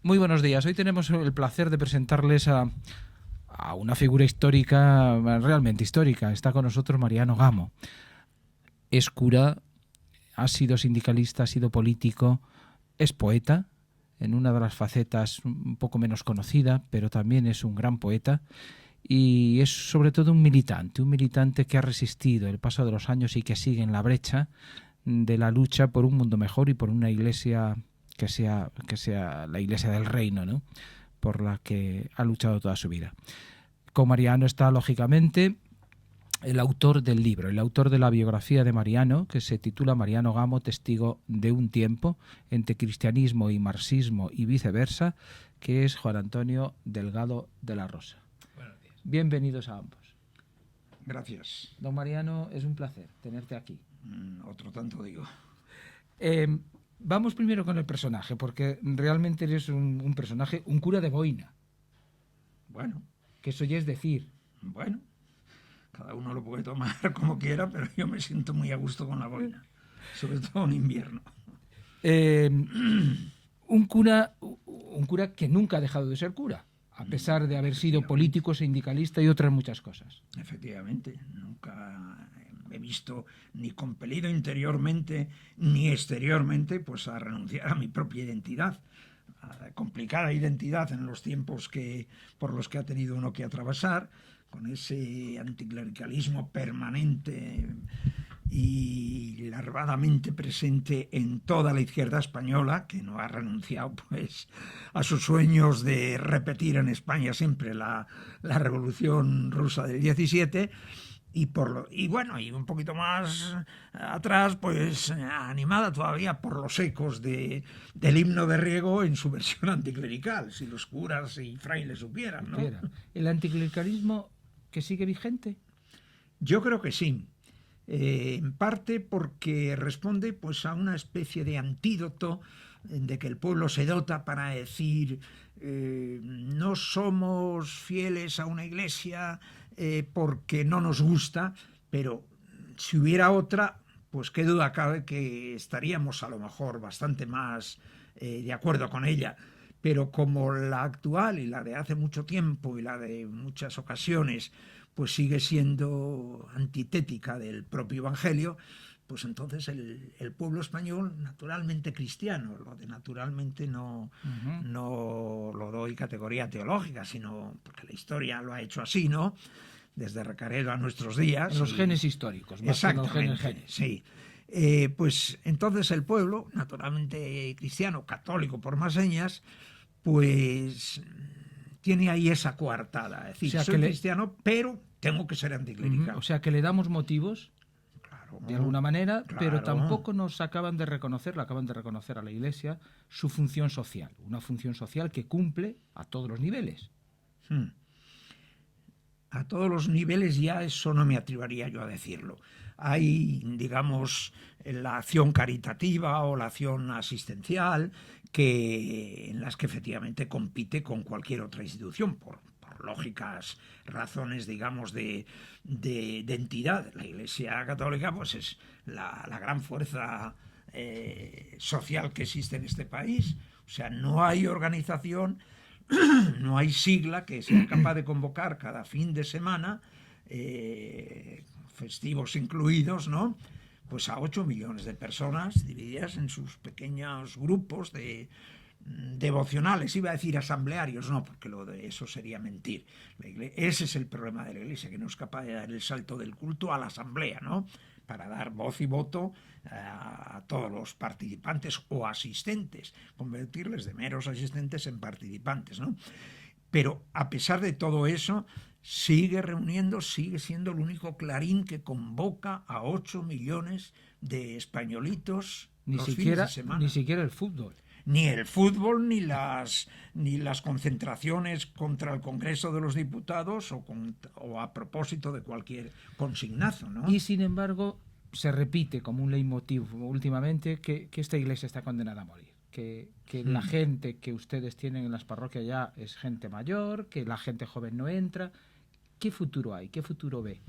Muy buenos días. Hoy tenemos el placer de presentarles a una figura histórica, realmente histórica. Está con nosotros Mariano Gamo. Es cura, ha sido sindicalista, ha sido político, es poeta, en una de las facetas un poco menos conocida, pero también es un gran poeta. Y es sobre todo un militante que ha resistido el paso de los años y que sigue en la brecha de la lucha por un mundo mejor y por una iglesia que sea la iglesia del reino, ¿no? Por la que ha luchado toda su vida. Con Mariano está, lógicamente, el autor del libro, el autor de la biografía de Mariano, que se titula Mariano Gamo, testigo de un tiempo entre cristianismo y marxismo y viceversa, que es Juan Antonio Delgado de la Rosa. Buenos días. Bienvenidos a ambos. Gracias. Don Mariano, es un placer tenerte aquí. Otro tanto digo. Vamos primero con el personaje, porque realmente eres un personaje, un cura de boina. Bueno. Que eso ya es decir. Bueno, cada uno lo puede tomar como quiera, pero yo me siento muy a gusto con la boina, sobre todo en invierno. Un cura que nunca ha dejado de ser cura, a pesar de haber sido político, sindicalista y otras muchas cosas. Efectivamente, nunca me he visto ni compelido interiormente ni exteriormente pues a renunciar a mi propia identidad, a complicada identidad en los tiempos por los que ha tenido uno que atravesar, con ese anticlericalismo permanente y larvadamente presente en toda la izquierda española, que no ha renunciado pues a sus sueños de repetir en España siempre la Revolución Rusa del 17, y un poquito más atrás, pues animada todavía por los ecos del himno de Riego en su versión anticlerical, si los curas y frailes supieran, ¿no? ¿El anticlericalismo que sigue vigente? Yo creo que sí. En parte porque responde pues a una especie de antídoto de que el pueblo se dota para decir no somos fieles a una iglesia porque no nos gusta, pero si hubiera otra, pues qué duda cabe que estaríamos a lo mejor bastante más de acuerdo con ella. Pero como la actual y la de hace mucho tiempo y la de muchas ocasiones pues sigue siendo antitética del propio Evangelio, pues entonces el pueblo español, naturalmente cristiano, lo de naturalmente no lo doy categoría teológica, sino porque la historia lo ha hecho así, ¿no? Desde Recaredo a nuestros días. En los genes históricos, más que en los genes. Sí. Pues entonces el pueblo, naturalmente cristiano, católico por más señas, pues tiene ahí esa coartada. Es decir, soy cristiano, pero tengo que ser anticlerical. O sea, que le damos motivos, de alguna manera, pero tampoco nos acaban de reconocer a la Iglesia su función social, una función social que cumple a todos los niveles. A todos los niveles ya eso no me atrevería yo a decirlo. Hay, digamos, la acción caritativa o la acción asistencial en las que efectivamente compite con cualquier otra institución por lógicas razones, digamos, de entidad. La Iglesia Católica pues es la gran fuerza social que existe en este país. O sea, no hay organización, no hay sigla que sea capaz de convocar cada fin de semana, festivos incluidos, ¿no? Pues a 8 millones de personas divididas en sus pequeños grupos devocionales, iba a decir asamblearios, no, porque lo de eso sería mentir. Ese es el problema de la Iglesia, que no es capaz de dar el salto del culto a la asamblea, ¿no? Para dar voz y voto a todos los participantes o asistentes, convertirles de meros asistentes en participantes, ¿no? Pero a pesar de todo eso, sigue siendo el único clarín que convoca a 8 millones de españolitos los fines de semana. Ni siquiera el fútbol. Ni el fútbol, ni las concentraciones contra el Congreso de los Diputados o a propósito de cualquier consignazo, ¿no? Y sin embargo, se repite como un leitmotiv últimamente que esta iglesia está condenada a morir. Que la gente que ustedes tienen en las parroquias ya es gente mayor, que la gente joven no entra. ¿Qué futuro hay? ¿Qué futuro ve?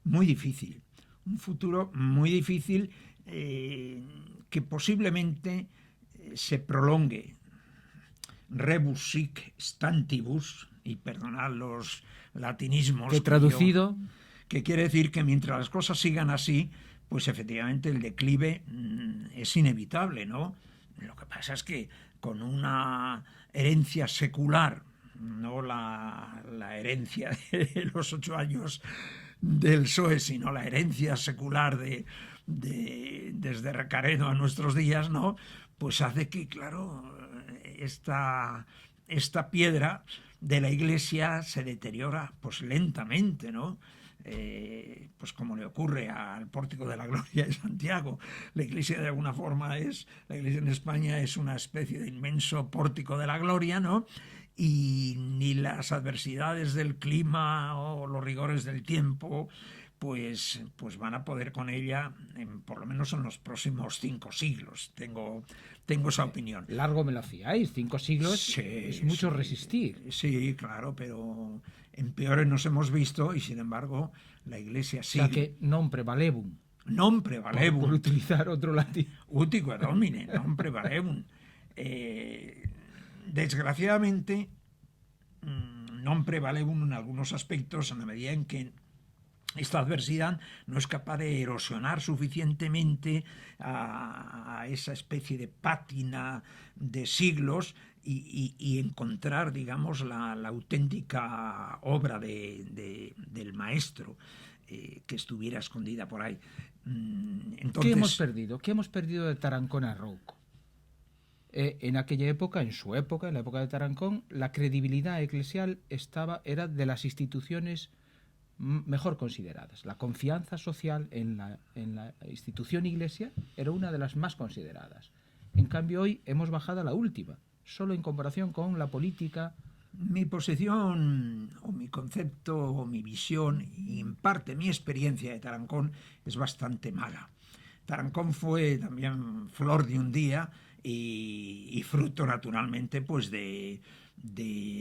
Muy difícil. Un futuro muy difícil que posiblemente se prolongue. rebus sic stantibus, y perdonad los latinismos. Que traducido... que quiere decir que mientras las cosas sigan así, pues efectivamente el declive es inevitable, ¿no? Lo que pasa es que con una herencia secular, no la herencia de los 8 años del PSOE, sino la herencia secular desde Recaredo a nuestros días, ¿no? Pues hace que, claro, esta piedra de la Iglesia se deteriora pues lentamente, ¿no? Pues como le ocurre al Pórtico de la Gloria de Santiago. La Iglesia de alguna forma la Iglesia en España es una especie de inmenso Pórtico de la Gloria, ¿no? Y ni las adversidades del clima o los rigores del tiempo pues van a poder con ella, por lo menos en los próximos 5 siglos. Tengo esa opinión. Largo me lo fiáis, 5 siglos Sí, es mucho resistir. Sí, claro, pero en peores nos hemos visto y sin embargo la Iglesia sigue. O sea que non prevalebum. Non prevalebum. Por utilizar otro latín. Utico et domine, non prevalebum. Desgraciadamente, non prevalebum en algunos aspectos en la medida en que esta adversidad no es capaz de erosionar suficientemente a esa especie de pátina de siglos y encontrar, digamos, la auténtica obra del maestro que estuviera escondida por ahí. Entonces, ¿qué hemos perdido? ¿Qué hemos perdido de Tarancón a Rouco? En aquella época, en su época, en la época de Tarancón, la credibilidad eclesial era de las instituciones mejor consideradas. La confianza social en la institución iglesia era una de las más consideradas. En cambio, hoy hemos bajado a la última, solo en comparación con la política. Mi posición, o mi concepto, o mi visión, y en parte mi experiencia de Tarancón es bastante mala. Tarancón fue también flor de un día y fruto, naturalmente, pues de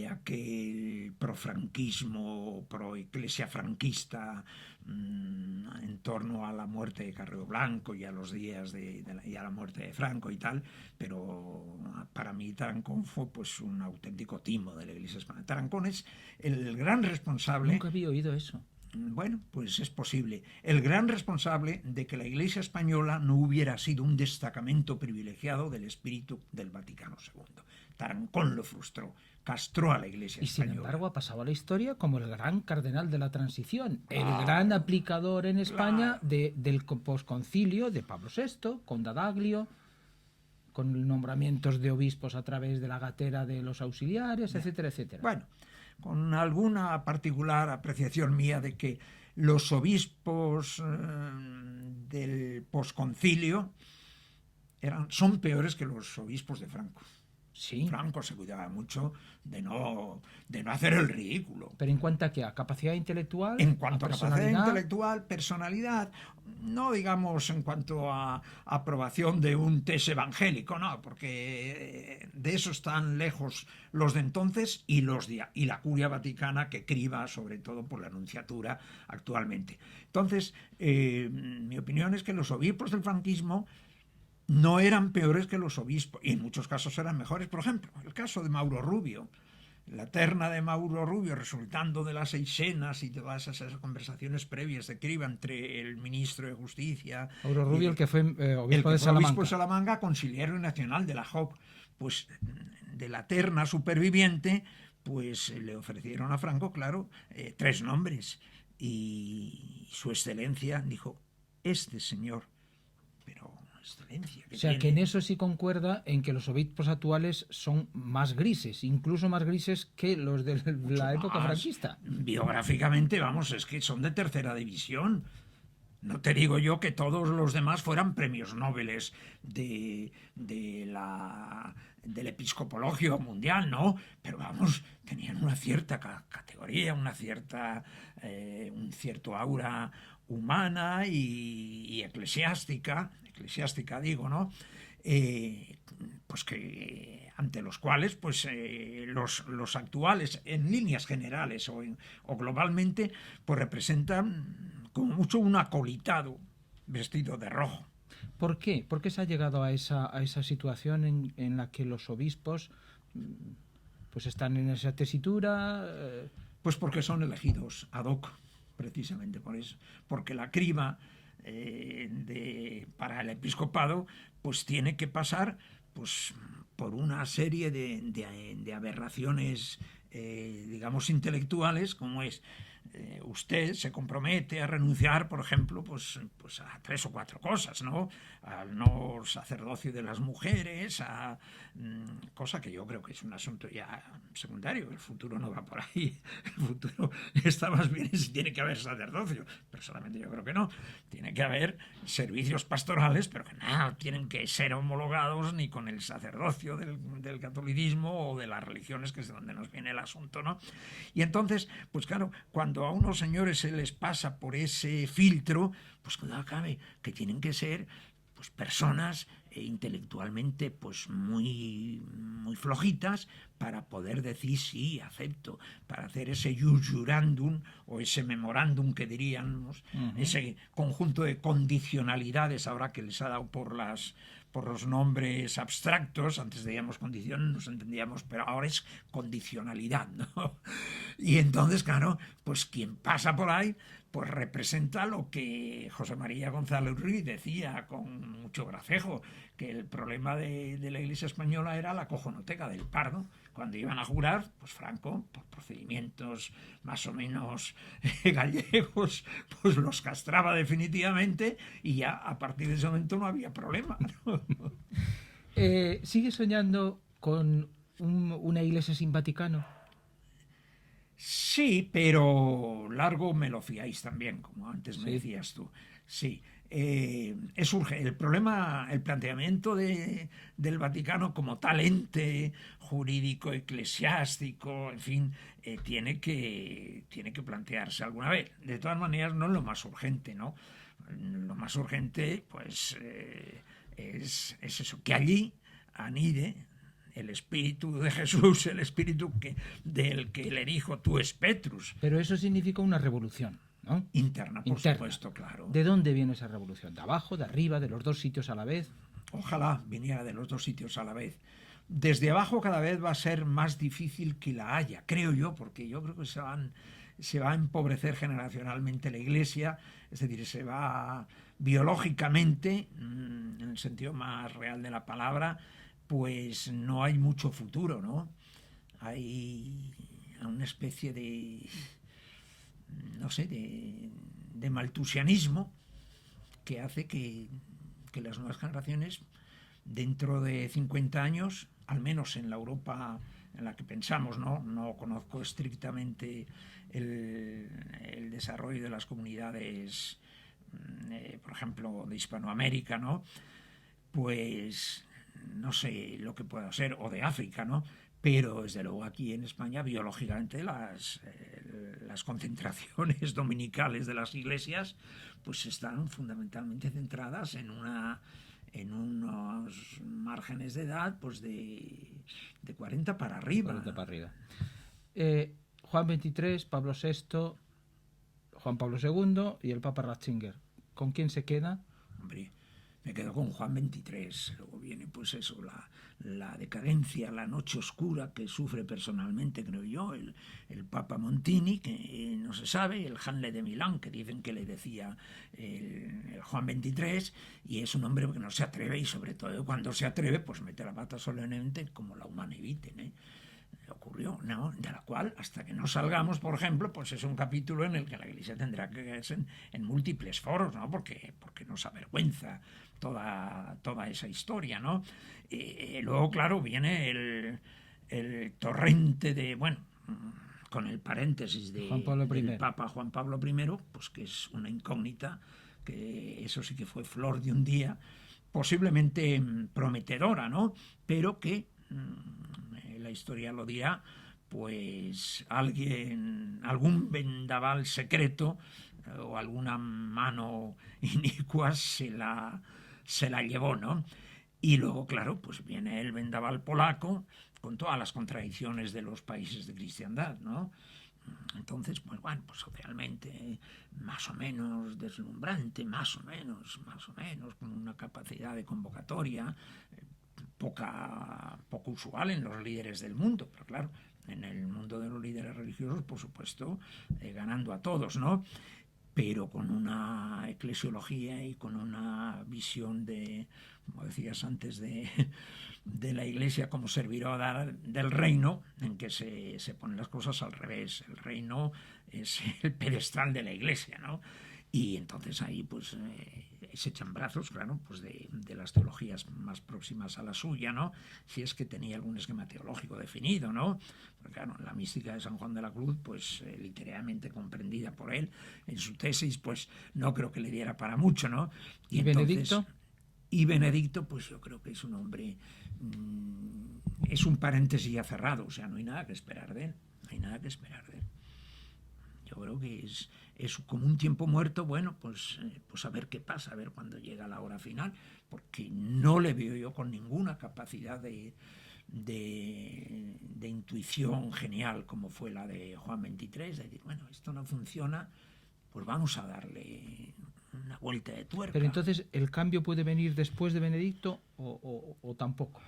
aquel profranquismo, pro-iglesia franquista en torno a la muerte de Carrero Blanco y a los días y a la muerte de Franco y tal, pero para mí Tarancón fue pues un auténtico timo de la Iglesia española. Tarancón es el gran responsable... Nunca había oído eso. Bueno, pues es posible. El gran responsable de que la Iglesia española no hubiera sido un destacamento privilegiado del espíritu del Vaticano II. Tarancón lo frustró, castró a la Iglesia española. Y sin embargo ha pasado a la historia como el gran cardenal de la transición, el gran aplicador en España del posconcilio de Pablo VI, con Dadaglio, con nombramientos de obispos a través de la gatera de los auxiliares, etcétera, etcétera. Bueno, con alguna particular apreciación mía de que los obispos del posconcilio son peores que los obispos de Franco. Sí. Franco se cuidaba mucho de no hacer el ridículo. Pero en cuanto a capacidad intelectual, en cuanto a capacidad intelectual, personalidad, no digamos en cuanto a aprobación de un test evangélico, no, porque de eso están lejos los de entonces y la curia vaticana que criba sobre todo por la nunciatura actualmente. Entonces, mi opinión es que los obispos del franquismo no eran peores que los obispos, y en muchos casos eran mejores. Por ejemplo, el caso de Mauro Rubio, la terna de Mauro Rubio resultando de las Seixenas y todas esas conversaciones previas de criba entre el ministro de Justicia... Mauro Rubio, el que fue obispo de Salamanca. Obispo de Salamanca, conciliario nacional de la JOC. Pues de la terna superviviente, pues le ofrecieron a Franco, claro, 3 nombres. Y su excelencia dijo, este señor, pero... excelencia. O sea, que en eso sí concuerda en que los obispos actuales son más grises, incluso más grises que los de la época franquista. Biográficamente, vamos, es que son de tercera división. No te digo yo que todos los demás fueran premios Nobel del episcopologio mundial, ¿no? Pero vamos, tenían una cierta categoría, un cierto aura humana y eclesiástica digo, ¿no? Pues que ante los cuales pues los actuales en líneas generales o globalmente pues representan como mucho un acolitado vestido de rojo. ¿Por qué? ¿Por qué se ha llegado a esa situación en la que los obispos pues están en esa tesitura? Pues porque son elegidos ad hoc, precisamente por eso. Porque la criba para el episcopado pues tiene que pasar pues por una serie de aberraciones digamos intelectuales, como es usted se compromete a renunciar, por ejemplo, pues a 3 o 4 cosas, ¿no? Al no sacerdocio de las mujeres, cosa que yo creo que es un asunto ya secundario. El futuro no va por ahí. El futuro está más bien si tiene que haber sacerdocio. Personalmente yo creo que no. Tiene que haber servicios pastorales, pero que no tienen que ser homologados ni con el sacerdocio del catolicismo o de las religiones, que es de donde nos viene el asunto, ¿no? Y entonces, pues claro, cuando a unos señores se les pasa por ese filtro, pues cuidado cabe que tienen que ser pues personas intelectualmente pues muy flojitas para poder decir sí, acepto, para hacer ese jus jurandum o ese memorándum que diríamos, ese conjunto de condicionalidades ahora que les ha dado por los nombres abstractos. Antes decíamos condición, nos entendíamos, pero ahora es condicionalidad, ¿no? Y entonces, claro, pues quien pasa por ahí pues representa lo que José María González Ruiz decía con mucho gracejo, que el problema de la Iglesia española era la cojonoteca del Pardo. Cuando iban a jurar, pues Franco, por procedimientos más o menos gallegos, pues los castraba definitivamente y ya a partir de ese momento no había problema, ¿no? ¿Sigue soñando con una iglesia sin Vaticano? Sí, pero largo me lo fiáis también, como antes me decías tú. Sí. Es urgente. El problema, el planteamiento del Vaticano como tal ente jurídico, eclesiástico, en fin, tiene que plantearse alguna vez. De todas maneras, no es lo más urgente, ¿no? Lo más urgente, pues, es eso, que allí anide el espíritu de Jesús, el espíritu del que le dijo tú es Petrus. Pero eso significa una revolución, ¿no? Interna, por supuesto, claro. ¿De dónde viene esa revolución? ¿De abajo, de arriba, de los dos sitios a la vez? Ojalá viniera de los dos sitios a la vez. Desde abajo cada vez va a ser más difícil que la haya, creo yo, porque yo creo que se va a empobrecer generacionalmente la Iglesia, es decir, se va biológicamente, en el sentido más real de la palabra, pues no hay mucho futuro, ¿no? Hay una especie de, no sé, de maltusianismo que hace que las nuevas generaciones, dentro de 50 años, al menos en la Europa en la que pensamos, no conozco estrictamente el desarrollo de las comunidades, por ejemplo, de Hispanoamérica, ¿no? Pues no sé lo que pueda ser, o de África, ¿no? Pero desde luego aquí en España biológicamente las concentraciones dominicales de las iglesias pues están fundamentalmente centradas en unos márgenes de edad pues de 40 para arriba. 40 para arriba. Juan XXIII, Pablo VI, Juan Pablo II y el Papa Ratzinger. ¿Con quién se queda? Hombre, me quedo con Juan XXIII. Luego viene pues eso, la decadencia, la noche oscura que sufre personalmente, creo yo, el Papa Montini, que no se sabe, el Hanle de Milán, que dicen que le decía el Juan XXIII, y es un hombre que no se atreve, y sobre todo cuando se atreve, pues mete la pata solemnemente como la humana eviten, ¿eh? Ocurrió, ¿no? De la cual, hasta que no salgamos, por ejemplo, pues es un capítulo en el que la Iglesia tendrá que quedarse en múltiples foros, ¿no? Porque nos avergüenza toda esa historia, ¿no? Luego, claro, viene el torrente de, bueno, con el paréntesis del Papa Juan Pablo I, pues que es una incógnita, que eso sí que fue flor de un día, posiblemente prometedora, ¿no? Pero que la historia lo dirá, pues algún vendaval secreto o alguna mano inicua se la llevó, ¿no? Y luego, claro, pues viene el vendaval polaco con todas las contradicciones de los países de cristiandad, ¿no? Entonces, pues bueno, pues socialmente más o menos deslumbrante, más o menos, con una capacidad de convocatoria, poco usual en los líderes del mundo, pero claro, en el mundo de los líderes religiosos, por supuesto, ganando a todos, ¿no? Pero con una eclesiología y con una visión de, como decías antes, de la Iglesia como servidora del reino, en que se ponen las cosas al revés. El reino es el pedestal de la Iglesia, ¿no? Y entonces ahí pues se echan brazos, claro, pues de las teologías más próximas a la suya, ¿no? Si es que tenía algún esquema teológico definido, ¿no? Porque claro, la mística de San Juan de la Cruz, pues literalmente comprendida por él en su tesis, pues no creo que le diera para mucho, ¿no? ¿Y entonces, Benedicto? Y Benedicto, pues yo creo que es un hombre, es un paréntesis ya cerrado, o sea, no hay nada que esperar de él, no hay nada que esperar de él. Yo creo que es como un tiempo muerto, bueno, pues a ver qué pasa, a ver cuándo llega la hora final, porque no le veo yo con ninguna capacidad de intuición genial como fue la de Juan XXIII, de decir, bueno, esto no funciona, pues vamos a darle una vuelta de tuerca. Pero entonces, ¿el cambio puede venir después de Benedicto o tampoco?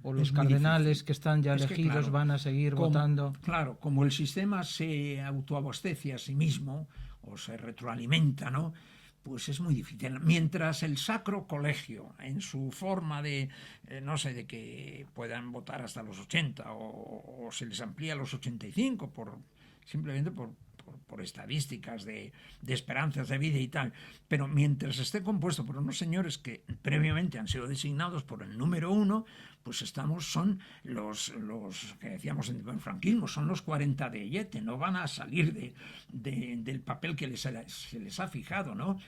¿O los cardenales que están ya elegidos claro, van a seguir votando? Claro, como el sistema se autoabastece a sí mismo o se retroalimenta, ¿no? Pues es muy difícil. Mientras el Sacro Colegio, en su forma de, no sé, de que puedan votar hasta los 80 o se les amplía a los 85 simplemente por estadísticas de esperanzas de vida y tal, pero mientras esté compuesto por unos señores que previamente han sido designados por el número 1, pues son los que decíamos en el franquismo, son los 40 de Yete, no van a salir del papel que se les ha fijado, ¿no?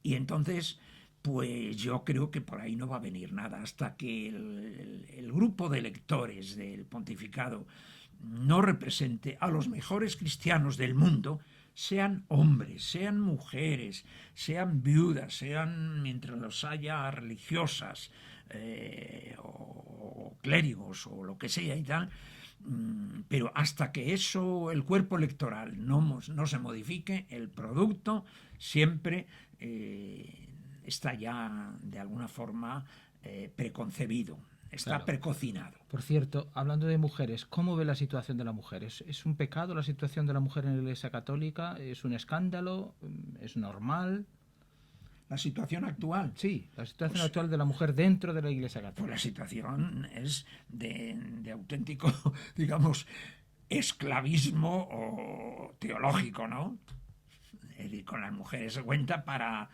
Y entonces, pues yo creo que por ahí no va a venir nada hasta que el grupo de electores del pontificado no represente a los mejores cristianos del mundo, sean hombres, sean mujeres, sean viudas, sean, mientras los haya, religiosas o clérigos o lo que sea y tal, pero hasta que el cuerpo electoral no se modifique, el producto siempre está ya de alguna forma preconcebido. Está claro, precocinado. Por cierto, hablando de mujeres, ¿cómo ve la situación de la mujer? ¿Es un pecado la situación de la mujer en la Iglesia Católica? ¿Es un escándalo? ¿Es normal? ¿La situación actual? Sí, la situación actual de la mujer dentro de la Iglesia Católica. Pues la situación es de auténtico, digamos, esclavismo o teológico, ¿no? Es decir, con las mujeres se cuenta para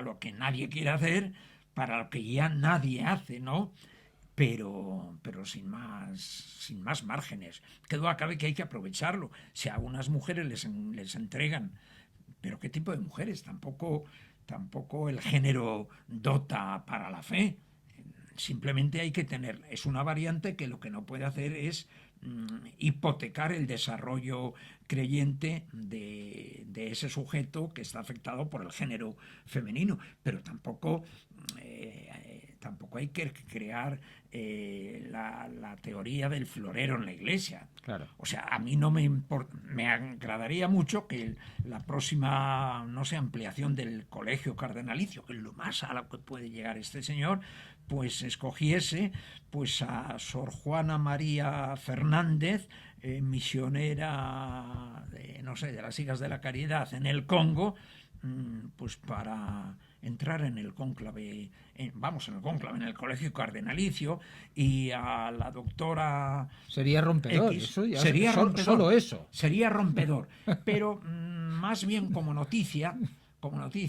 lo que nadie quiere hacer, para lo que ya nadie hace, ¿no? Pero sin más márgenes. Que duda cabe que hay que aprovecharlo. Si a unas mujeres les entregan, pero ¿qué tipo de mujeres? Tampoco el género dota para la fe. Simplemente hay que tener, es una variante que lo que no puede hacer es hipotecar el desarrollo creyente de ese sujeto que está afectado por el género femenino, pero tampoco hay que crear la teoría del florero en la Iglesia. Claro. O sea, a mí no me agradaría mucho que la próxima, no sé, ampliación del colegio cardenalicio, que es lo más a lo que puede llegar este señor, pues escogiese pues a Sor Juana María Fernández, misionera de las Hijas de la Caridad en el Congo, pues para entrar en el cónclave, en el colegio cardenalicio, y a la doctora... Sería rompedor, X, eso ya sería rompedor, solo eso. Sería rompedor, pero más bien como noticia,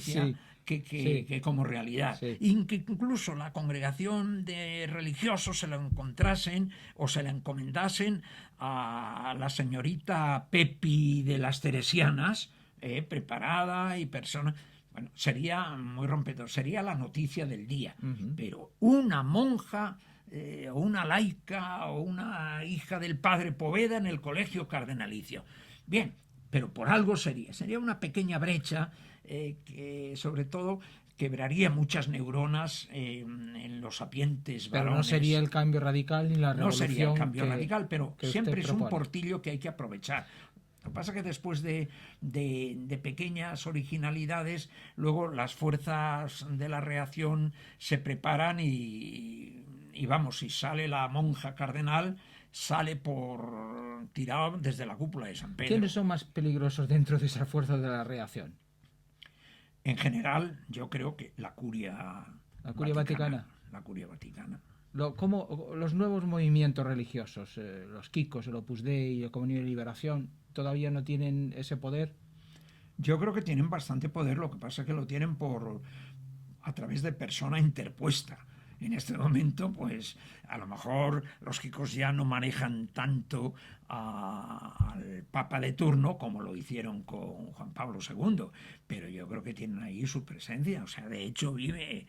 sí. Que como realidad. Sí. Y que incluso la congregación de religiosos se lo encontrasen o se le encomendasen a la señorita Pepi de las Teresianas, preparada y persona... Bueno, sería muy rompedor, sería la noticia del día. Uh-huh. Pero una monja o una laica o una hija del padre Poveda en el colegio cardenalicio. Bien, pero por algo sería una pequeña brecha que sobre todo quebraría muchas neuronas en los sapientes varones. Pero no sería el cambio radical ni la revolución. No sería el cambio radical, pero siempre es un portillo que hay que aprovechar. Lo que pasa es que después de pequeñas originalidades, luego las fuerzas de la reacción se preparan y y vamos, si sale la monja cardenal, sale por tirado desde la cúpula de San Pedro. ¿Quiénes son más peligrosos dentro de esas fuerzas de la reacción? En general, yo creo que la curia Vaticana. La curia vaticana. ¿Cómo los nuevos movimientos religiosos, los Kikos, el Opus Dei, el Comunidad de Liberación, todavía no tienen ese poder? Yo creo que tienen bastante poder, lo que pasa es que lo tienen a través de persona interpuesta. En este momento, pues a lo mejor los Kikos ya no manejan tanto al Papa de turno como lo hicieron con Juan Pablo II, pero yo creo que tienen ahí su presencia. O sea, de hecho vive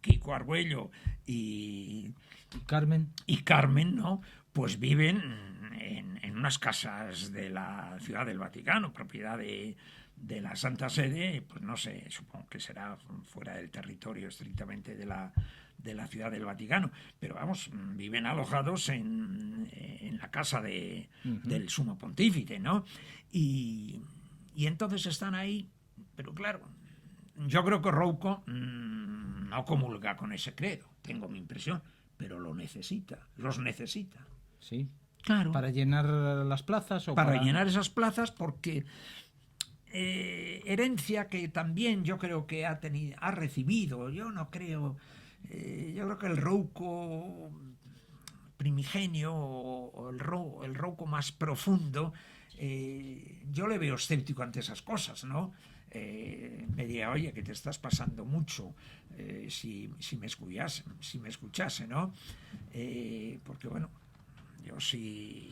Kiko Argüello y Carmen, ¿no? Pues viven en unas casas de la Ciudad del Vaticano, propiedad de la Santa Sede, pues no sé, supongo que será fuera del territorio estrictamente de la Ciudad del Vaticano, pero vamos, viven alojados en la casa del Sumo Pontífice, ¿no? Y entonces están ahí, pero claro, yo creo que Rouco no comulga con ese credo, tengo mi impresión, pero los necesita. Sí. Claro. ¿Para llenar las plazas? Para llenar esas plazas, porque herencia que también yo creo que ha recibido, yo creo que el Rouco primigenio o el Rouco más profundo, yo le veo escéptico ante esas cosas, ¿no? Me diría, oye, que te estás pasando mucho, si me escuchase, ¿no? Porque bueno, yo sí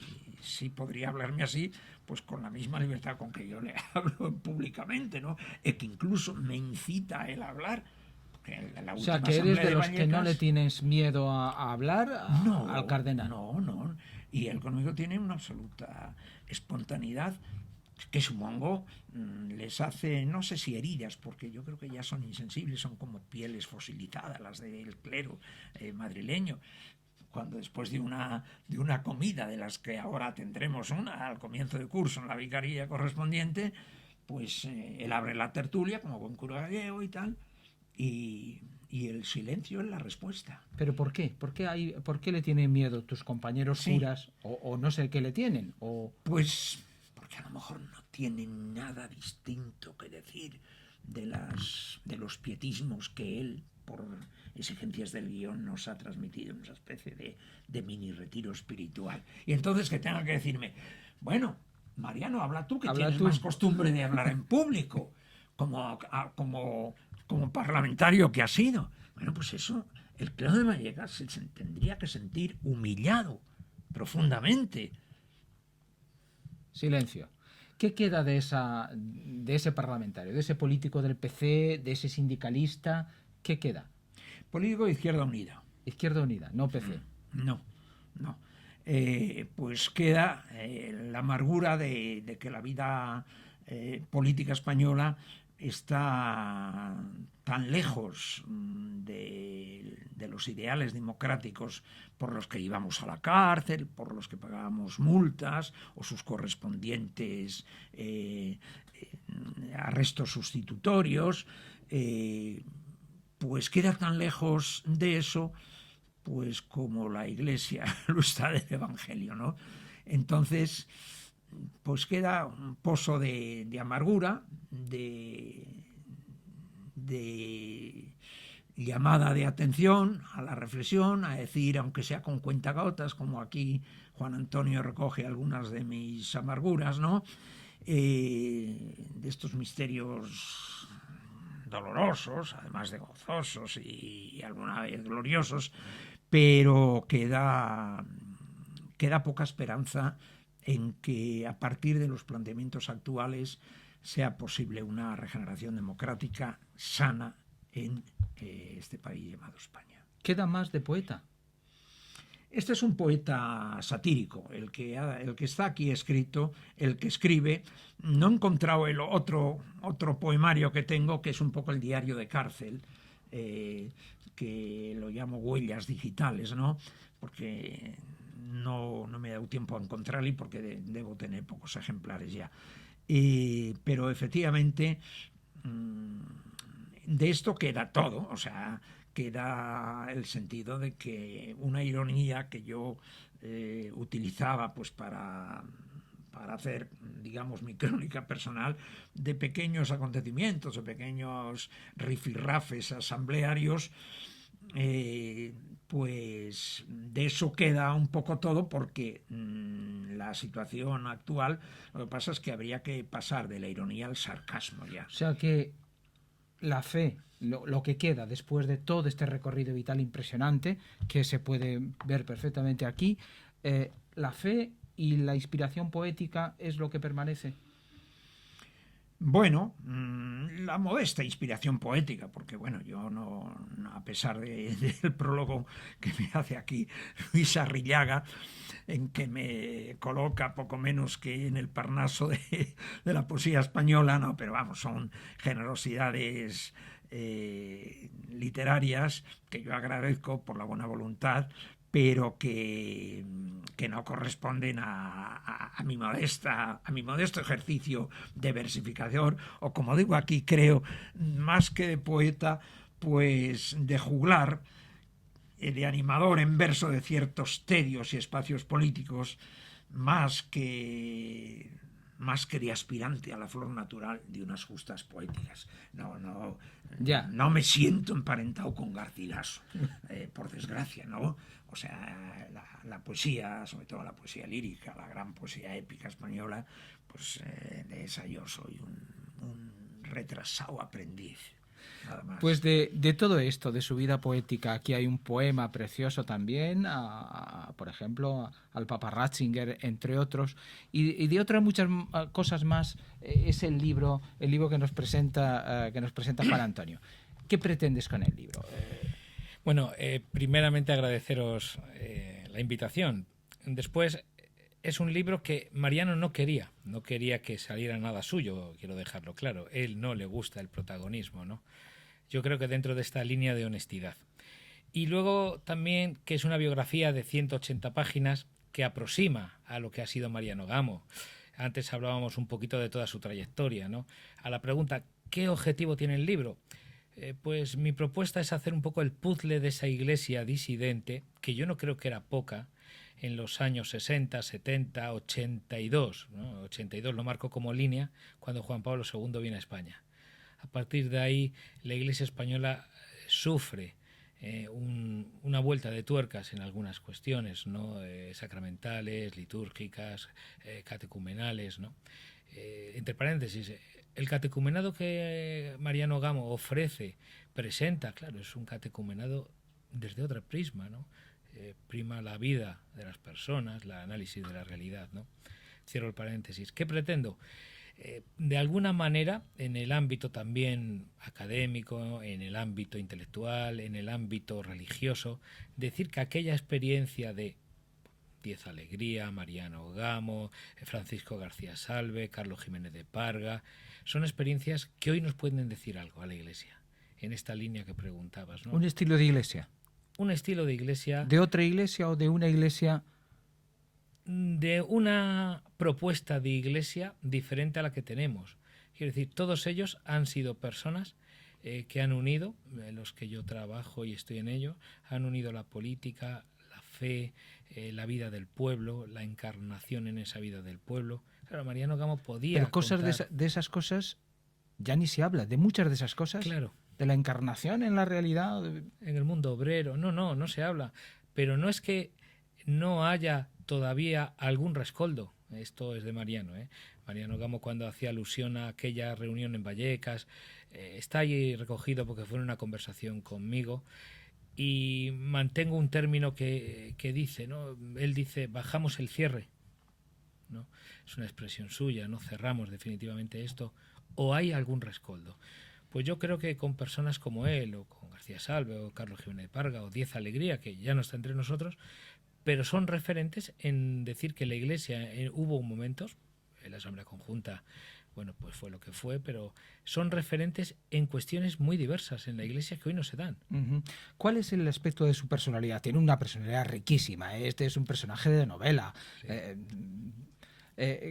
podría hablarme así, pues con la misma libertad con que yo le hablo públicamente, ¿no? Que incluso me incita a él a hablar. O sea, que eres de los Vallecas, que no le tienes miedo a hablar al cardenal. No. Y él conmigo tiene una absoluta espontaneidad que supongo les hace, no sé si heridas, porque yo creo que ya son insensibles, son como pieles fosilizadas las del clero madrileño. Cuando después de una comida, de las que ahora tendremos una al comienzo de curso en la vicaría correspondiente, pues él abre la tertulia como buen cura gallego y tal, y el silencio es la respuesta. ¿Pero por qué? ¿Por qué le tienen miedo tus compañeros curas? O no sé qué le tienen. Pues porque a lo mejor no tienen nada distinto que decir de los pietismos que él, por exigencias del guión, nos ha transmitido en esa especie de mini retiro espiritual. Y entonces que tenga que decirme, bueno, Mariano, habla tú, que tienes más costumbre de hablar en público, como parlamentario que has sido. Bueno, pues eso, el clero de Vallecas se tendría que sentir humillado profundamente. Silencio. ¿Qué queda de ese parlamentario, de ese político del PC, de ese sindicalista? ¿Qué queda? Político de Izquierda Unida. Izquierda Unida, no PC. No. Pues queda la amargura de que la vida política española está tan lejos de los ideales democráticos por los que íbamos a la cárcel, por los que pagábamos multas o sus correspondientes arrestos sustitutorios, pues queda tan lejos de eso, pues como la Iglesia lo está del Evangelio, ¿no? Entonces, pues queda un pozo de amargura, de llamada de atención a la reflexión, a decir, aunque sea con cuentagotas, como aquí Juan Antonio recoge algunas de mis amarguras, ¿no? De estos misterios dolorosos, además de gozosos y alguna vez gloriosos, pero queda poca esperanza en que a partir de los planteamientos actuales sea posible una regeneración democrática sana en este país llamado España. ¿Queda más de poeta? Este es un poeta satírico, el que está aquí escrito, el que escribe. No he encontrado el otro poemario que tengo, que es un poco el diario de cárcel, que lo llamo Huellas Digitales, ¿no? Porque no me he dado tiempo a encontrarlo y porque debo tener pocos ejemplares ya. Pero efectivamente, de esto queda todo, o sea, queda el sentido de que una ironía que yo utilizaba pues para hacer, digamos, mi crónica personal de pequeños acontecimientos, de pequeños rifirrafes asamblearios, pues de eso queda un poco todo, porque la situación actual, lo que pasa es que habría que pasar de la ironía al sarcasmo ya. O sea que la fe, lo que queda después de todo este recorrido vital impresionante, que se puede ver perfectamente aquí, la fe y la inspiración poética es lo que permanece. Bueno, la modesta inspiración poética, porque bueno, yo no, a pesar del prólogo que me hace aquí Luis Arrillaga, en que me coloca poco menos que en el Parnaso de la poesía española, no, pero vamos, son generosidades literarias que yo agradezco por la buena voluntad, pero que no corresponden a mi modesto ejercicio de versificador, o como digo aquí, creo, más que de poeta, pues de juglar, de animador en verso de ciertos tedios y espacios políticos, más que de aspirante a la flor natural de unas justas poéticas. No me siento emparentado con Garcilaso, por desgracia, ¿no? O sea, la poesía, sobre todo la poesía lírica, la gran poesía épica española, pues de esa yo soy un retrasado aprendiz. Pues de todo esto, de su vida poética, aquí hay un poema precioso también, por ejemplo, al Papa Ratzinger, entre otros, y de otras muchas cosas más. Es el libro que nos presenta Juan Antonio. ¿Qué pretendes con el libro? Bueno, primeramente agradeceros la invitación. Después, es un libro que Mariano no quería que saliera nada suyo, quiero dejarlo claro. Él no le gusta el protagonismo, ¿no? Yo creo que dentro de esta línea de honestidad. Y luego también que es una biografía de 180 páginas que aproxima a lo que ha sido Mariano Gamo. Antes hablábamos un poquito de toda su trayectoria, ¿no? A la pregunta, ¿qué objetivo tiene el libro? Pues mi propuesta es hacer un poco el puzzle de esa iglesia disidente, que yo no creo que era poca, en los años 60, 70, 82. ¿no? 82 lo marco como línea cuando Juan Pablo II viene a España. A partir de ahí, la Iglesia española sufre una vuelta de tuercas en algunas cuestiones, ¿no? Sacramentales, litúrgicas, catecumenales, ¿no? Entre paréntesis, el catecumenado que Mariano Gamo ofrece, presenta, claro, es un catecumenado desde otro prisma, ¿no? Prima la vida de las personas, el análisis de la realidad, ¿no? Cierro el paréntesis. ¿Qué pretendo? De alguna manera, en el ámbito también académico, en el ámbito intelectual, en el ámbito religioso, decir que aquella experiencia de Diez Alegría, Mariano Gamo, Francisco García Salve, Carlos Jiménez de Parga, son experiencias que hoy nos pueden decir algo a la Iglesia, en esta línea que preguntabas, ¿no? Un estilo de iglesia. Un estilo de iglesia. ¿De otra iglesia o de una iglesia? De una propuesta de iglesia diferente a la que tenemos. Quiero decir, todos ellos han sido personas que han unido, los que yo trabajo y estoy en ello, han unido la política, la fe, la vida del pueblo, la encarnación en esa vida del pueblo. Claro, Mariano Gamo podía Pero cosas de esas cosas ya ni se habla, de muchas de esas cosas. Claro. De la encarnación en la realidad. En el mundo obrero. No se habla. Pero no es que no haya todavía algún rescoldo. Esto es de Mariano, ¿eh? Mariano Gamo, cuando hacía alusión a aquella reunión en Vallecas, está allí recogido porque fue en una conversación conmigo, y mantengo un término que dice, ¿no? Él dice, bajamos el cierre, ¿no? Es una expresión suya, no cerramos definitivamente esto, o hay algún rescoldo. Pues yo creo que con personas como él, o con García Salve, o Carlos Jiménez de Parga, o Diez Alegría, que ya no está entre nosotros, pero son referentes en decir que la Iglesia hubo momentos, en la Asamblea Conjunta, bueno, pues fue lo que fue, pero son referentes en cuestiones muy diversas en la Iglesia que hoy no se dan. Uh-huh. ¿Cuál es el aspecto de su personalidad? Tiene una personalidad riquísima, ¿eh? Este es un personaje de novela. Sí.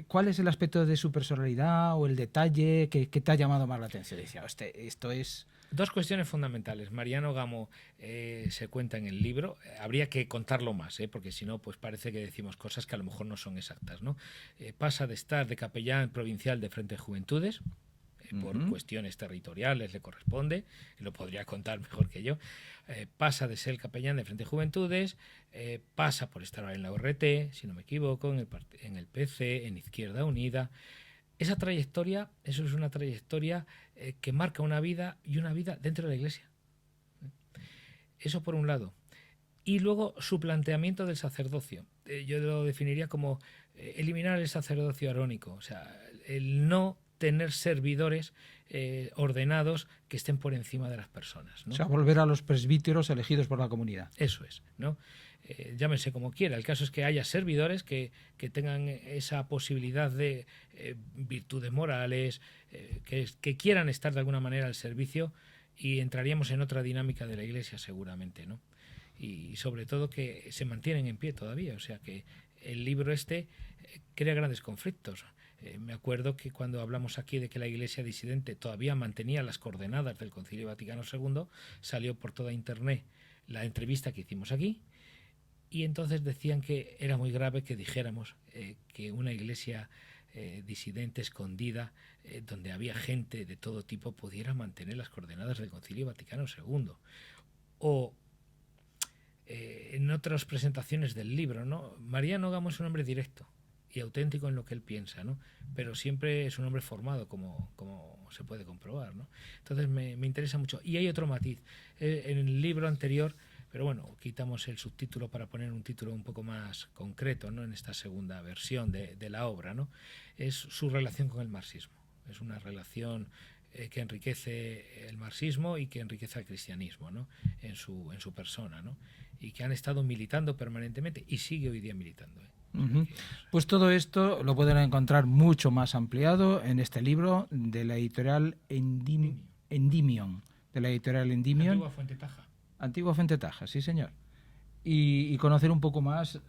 ¿Cuál es el aspecto de su personalidad o el detalle que te ha llamado más la atención? Decía, esto es Dos cuestiones fundamentales. Mariano Gamo se cuenta en el libro. Habría que contarlo más, porque si no, pues parece que decimos cosas que a lo mejor no son exactas, ¿no? Pasa de estar de capellán provincial de Frente de Juventudes, por cuestiones territoriales le corresponde, lo podría contar mejor que yo. Pasa de ser el capellán de Frente de Juventudes, pasa por estar en la ORT, si no me equivoco, en el PC, en Izquierda Unida. Esa trayectoria, eso es una trayectoria que marca una vida y una vida dentro de la Iglesia. Eso por un lado. Y luego su planteamiento del sacerdocio. Yo lo definiría como eliminar el sacerdocio arónico, o sea, el no tener servidores ordenados que estén por encima de las personas, ¿no? O sea, volver a los presbíteros elegidos por la comunidad. Eso es, ¿no? Llámese como quiera. El caso es que haya servidores que tengan esa posibilidad de virtudes morales, que quieran estar de alguna manera al servicio, y entraríamos en otra dinámica de la Iglesia seguramente, ¿no? Y sobre todo que se mantienen en pie todavía. O sea que el libro crea grandes conflictos. Me acuerdo que cuando hablamos aquí de que la Iglesia disidente todavía mantenía las coordenadas del Concilio Vaticano II, salió por toda Internet la entrevista que hicimos aquí, y entonces decían que era muy grave que dijéramos que una Iglesia disidente, escondida, donde había gente de todo tipo, pudiera mantener las coordenadas del Concilio Vaticano II. O en otras presentaciones del libro, ¿no? Mariano Gamo es un hombre directo y auténtico en lo que él piensa, ¿no? Pero siempre es un hombre formado, como se puede comprobar, ¿no? Entonces me interesa mucho. Y hay otro matiz. En el libro anterior, pero bueno, quitamos el subtítulo para poner un título un poco más concreto, ¿no? En esta segunda versión de la obra, ¿no? Es su relación con el marxismo. Es una relación que enriquece el marxismo y que enriquece al cristianismo, ¿no? En su persona, ¿no? Y que han estado militando permanentemente y sigue hoy día militando, ¿eh? Pues todo esto lo pueden encontrar mucho más ampliado en este libro de la editorial Endymion. De la editorial Endymion. Antigua Fuente Taja. Antigua Fuente Taja, sí señor. Y conocer un poco más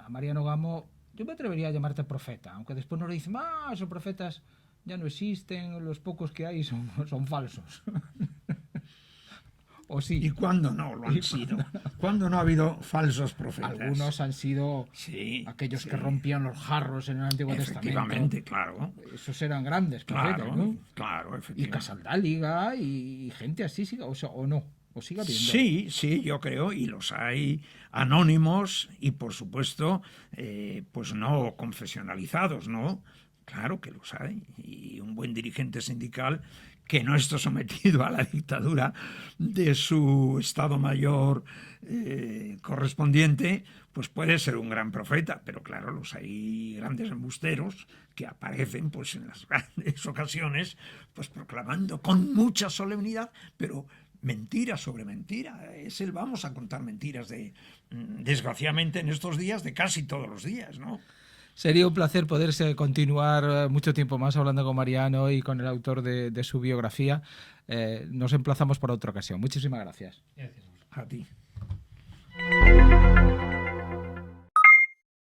a Mariano Gamo. Yo me atrevería a llamarte profeta, aunque después nos dicen, esos profetas ya no existen, los pocos que hay son falsos. ¿O sí? ¿Y cuándo no lo han sido? ¿Cuándo no ha habido falsos profetas? Algunos han sido aquellos que rompían los jarros en el Antiguo Testamento. Efectivamente, claro. Esos eran grandes profetas, ¿no? Claro, efectivamente. Y Casaldáliga y gente así, o no, o sigue habiendo. Sí, yo creo, y los hay anónimos y, por supuesto, pues no confesionalizados, ¿no? Claro que los hay. Y un buen dirigente sindical que no está sometido a la dictadura de su Estado Mayor correspondiente, pues puede ser un gran profeta, pero claro, los hay grandes embusteros que aparecen pues en las grandes ocasiones pues proclamando con mucha solemnidad, pero mentira sobre mentira. Vamos a contar mentiras desgraciadamente en estos días, de casi todos los días, ¿no? Sería un placer poderse continuar mucho tiempo más hablando con Mariano y con el autor de su biografía. Nos emplazamos para otra ocasión. Muchísimas gracias. Gracias. A ti.